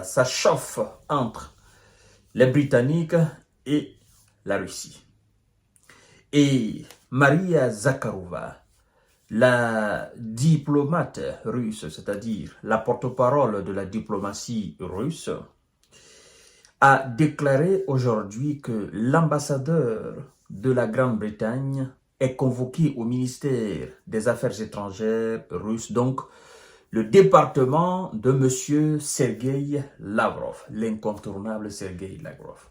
Ça chauffe entre les Britanniques et la Russie. Et Maria Zakharova, la diplomate russe, c'est-à-dire la porte-parole de la diplomatie russe, a déclaré aujourd'hui que l'ambassadeur de la Grande-Bretagne est convoqué au ministère des Affaires étrangères russe, donc le département de M. Sergei Lavrov, l'incontournable Sergei Lavrov.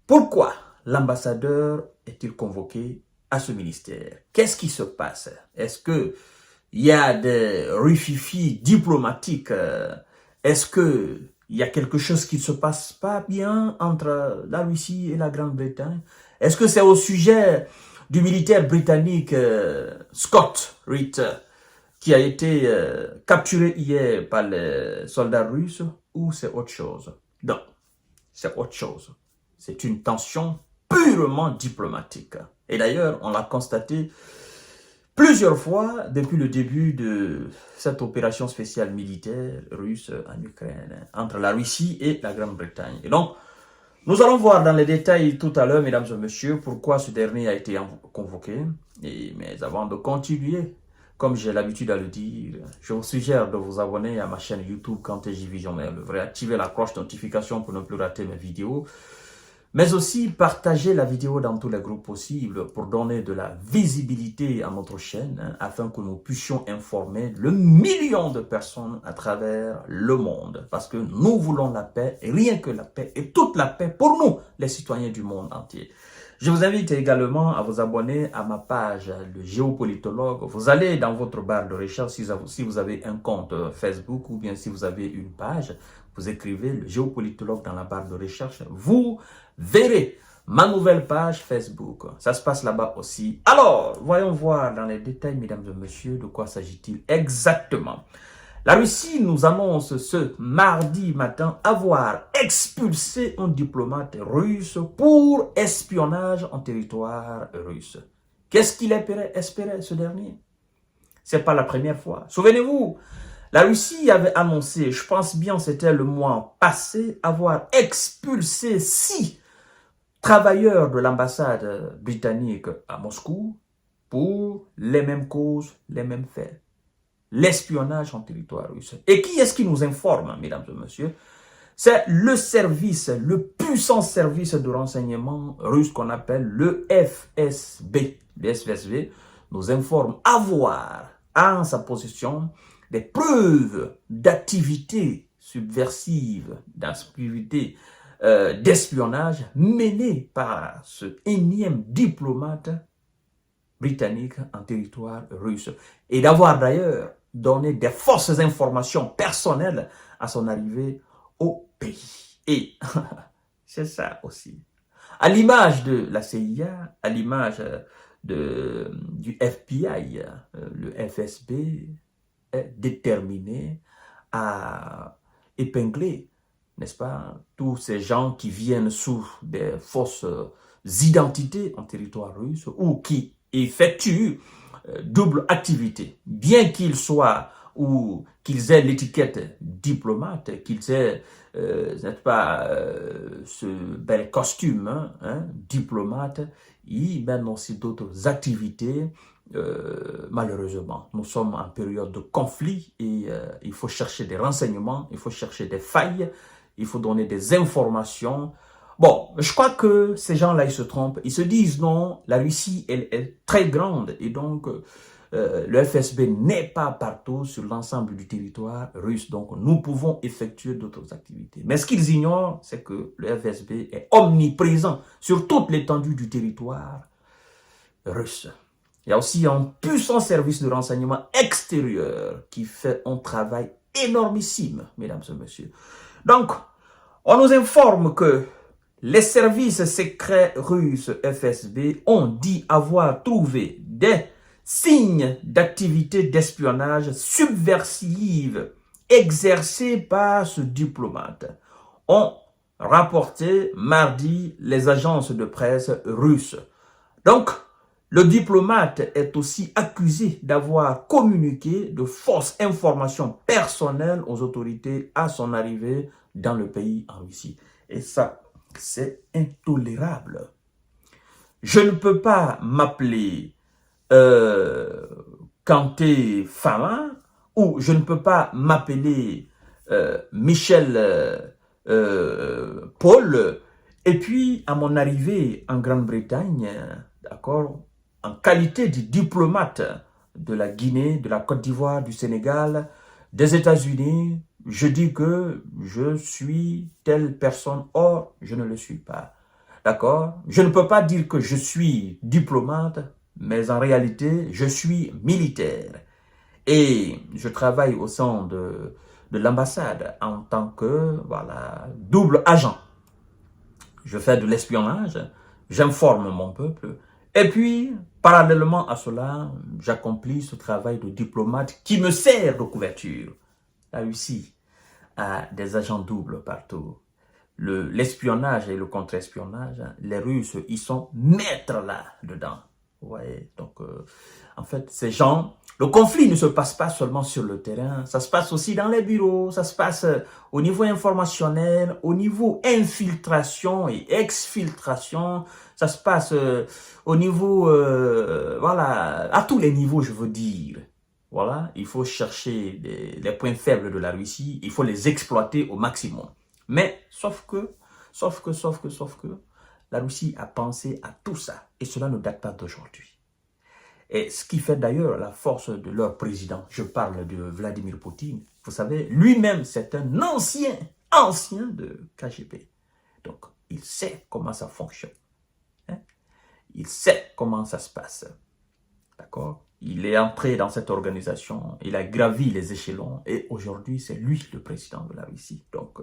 Pourquoi l'ambassadeur est-il convoqué à ce ministère? Qu'est-ce qui se passe? Est-ce qu'il y a des rufifis diplomatiques? Est-ce qu'il y a quelque chose qui ne se passe pas bien entre la Russie et la Grande-Bretagne? Est-ce que c'est au sujet du militaire britannique Scott Ritter qui a été capturé hier par les soldats russes, ou c'est autre chose? Non, c'est autre chose. C'est une tension purement diplomatique. Et d'ailleurs, on l'a constaté plusieurs fois depuis le début de cette opération spéciale militaire russe en Ukraine, entre la Russie et la Grande-Bretagne. Et donc, nous allons voir dans les détails tout à l'heure, mesdames et messieurs, pourquoi ce dernier a été convoqué. Mais avant de continuer, comme j'ai l'habitude à le dire, je vous suggère de vous abonner à ma chaîne YouTube Kanté-J Visionnaire, le vrai, activer la cloche de notification pour ne plus rater mes vidéos, mais aussi partager la vidéo dans tous les groupes possibles pour donner de la visibilité à notre chaîne, afin que nous puissions informer le million de personnes à travers le monde. Parce que nous voulons la paix, et rien que la paix, et toute la paix pour nous, les citoyens du monde entier. Je vous invite également à vous abonner à ma page, le géopolitologue. Vous allez dans votre barre de recherche, si vous avez un compte Facebook ou bien si vous avez une page, vous écrivez le géopolitologue dans la barre de recherche. Vous verrez ma nouvelle page Facebook. Ça se passe là-bas aussi. Alors, voyons voir dans les détails, mesdames et messieurs, de quoi s'agit-il exactement. La Russie nous annonce ce mardi matin avoir expulsé un diplomate russe pour espionnage en territoire russe. Qu'est-ce qu'il espérait ce dernier? C'est pas la première fois. Souvenez-vous, la Russie avait annoncé, je pense bien c'était le mois passé, avoir expulsé 6 travailleurs de l'ambassade britannique à Moscou pour les mêmes causes, les mêmes faits. L'espionnage en territoire russe. Et qui est-ce qui nous informe, mesdames et messieurs? C'est le service, le puissant service de renseignement russe qu'on appelle le FSB. Le FSB nous informe avoir en sa possession des preuves d'activité subversive, d'activité d'espionnage menées par ce énième diplomate britannique en territoire russe. Et d'avoir d'ailleurs donné des fausses informations personnelles à son arrivée au pays. Et c'est ça aussi. À l'image de la CIA, à l'image du FBI, le FSB est déterminé à épingler, n'est-ce pas, tous ces gens qui viennent sous des fausses identités en territoire russe ou qui effectuent double activité, bien qu'ils soient ou qu'ils aient l'étiquette diplomate, qu'ils aient, n'est-ce pas, ce bel costume, diplomate, ils mènent aussi d'autres activités. Malheureusement, nous sommes en période de conflit et il faut chercher des renseignements, il faut chercher des failles, il faut donner des informations. Bon, je crois que ces gens-là, ils se trompent. Ils se disent non, la Russie, elle est très grande et donc le FSB n'est pas partout sur l'ensemble du territoire russe. Donc, nous pouvons effectuer d'autres activités. Mais ce qu'ils ignorent, c'est que le FSB est omniprésent sur toute l'étendue du territoire russe. Il y a aussi un puissant service de renseignement extérieur qui fait un travail énormissime, mesdames et messieurs. Donc, on nous informe que les services secrets russes FSB ont dit avoir trouvé des signes d'activité d'espionnage subversive exercée par ce diplomate. Ont rapporté mardi les agences de presse russes. Donc, le diplomate est aussi accusé d'avoir communiqué de fausses informations personnelles aux autorités à son arrivée dans le pays en Russie. Et ça, c'est intolérable. Je ne peux pas m'appeler Kanté Fama, ou je ne peux pas m'appeler Michel Paul, et puis à mon arrivée en Grande-Bretagne, d'accord, en qualité de diplomate de la Guinée, de la Côte d'Ivoire, du Sénégal, des États-Unis, je dis que je suis telle personne. Or, je ne le suis pas. D'accord? Je ne peux pas dire que je suis diplomate, mais en réalité, je suis militaire. Et je travaille au sein de l'ambassade en tant que, voilà, double agent. Je fais de l'espionnage, j'informe mon peuple, et puis, parallèlement à cela, j'accomplis ce travail de diplomate qui me sert de couverture. La Russie a des agents doubles partout. L'espionnage et le contre-espionnage, les Russes, ils sont maîtres là-dedans. Vous voyez, donc, en fait, ces gens, le conflit ne se passe pas seulement sur le terrain, ça se passe aussi dans les bureaux, ça se passe au niveau informationnel, au niveau infiltration et exfiltration, ça se passe au niveau, voilà, à tous les niveaux, je veux dire. Voilà, il faut chercher les points faibles de la Russie, il faut les exploiter au maximum. Mais, sauf que, la Russie a pensé à tout ça. Et cela ne date pas d'aujourd'hui. Et ce qui fait d'ailleurs la force de leur président, je parle de Vladimir Poutine, vous savez, lui-même c'est un ancien de KGB. Donc, il sait comment ça fonctionne. Hein? Il sait comment ça se passe. D'accord? Il est entré dans cette organisation, il a gravi les échelons et aujourd'hui, c'est lui le président de la Russie. Donc,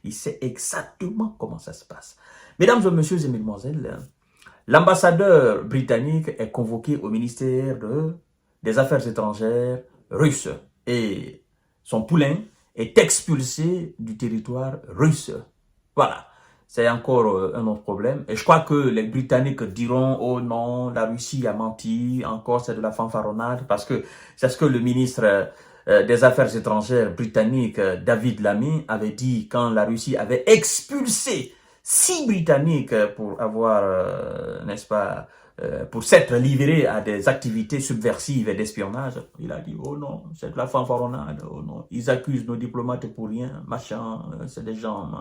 il sait exactement comment ça se passe. Mesdames et messieurs et mesdemoiselles, l'ambassadeur britannique est convoqué au ministère des Affaires étrangères russe et son poulain est expulsé du territoire russe. Voilà. C'est encore un autre problème. Et je crois que les Britanniques diront, oh non, la Russie a menti, encore c'est de la fanfaronnade, parce que c'est ce que le ministre des Affaires étrangères britannique, David Lammy, avait dit quand la Russie avait expulsé 6 Britanniques pour avoir, n'est-ce pas, pour s'être livrés à des activités subversives et d'espionnage. Il a dit, oh non, c'est de la fanfaronnade, oh non, ils accusent nos diplomates pour rien, machin, c'est des gens...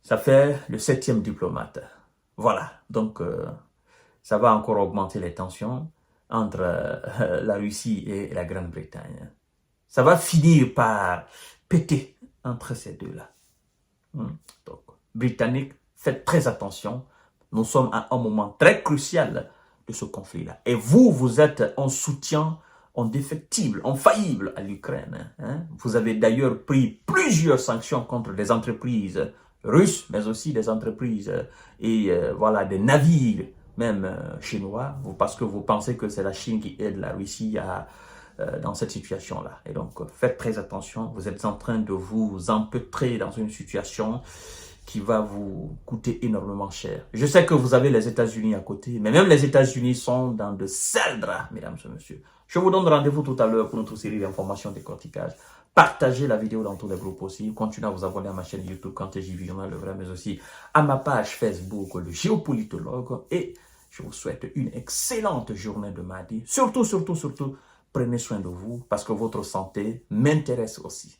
Ça fait le 7e diplomate. Voilà, donc ça va encore augmenter les tensions entre la Russie et la Grande-Bretagne. Ça va finir par péter entre ces deux-là. Donc, Britanniques, faites très attention. Nous sommes à un moment très crucial de ce conflit-là. Et vous êtes en soutien indéfectible, infaillible à l'Ukraine. Hein? Vous avez d'ailleurs pris plusieurs sanctions contre des entreprises russes, mais aussi des entreprises et voilà, des navires, même chinois, parce que vous pensez que c'est la Chine qui aide la Russie dans cette situation-là. Et donc, faites très attention. Vous êtes en train de vous empêtrer dans une situation qui va vous coûter énormément cher. Je sais que vous avez les États-Unis à côté, mais même les États-Unis sont dans de sales draps, mesdames et messieurs. Je vous donne rendez-vous tout à l'heure pour notre série d'informations décortiquage. Partagez la vidéo dans tous les groupes possibles. Continuez à vous abonner à ma chaîne YouTube Kanté JV Journal Le Vrai, mais aussi à ma page Facebook, le géopolitologue. Et je vous souhaite une excellente journée de mardi. Surtout, prenez soin de vous parce que votre santé m'intéresse aussi.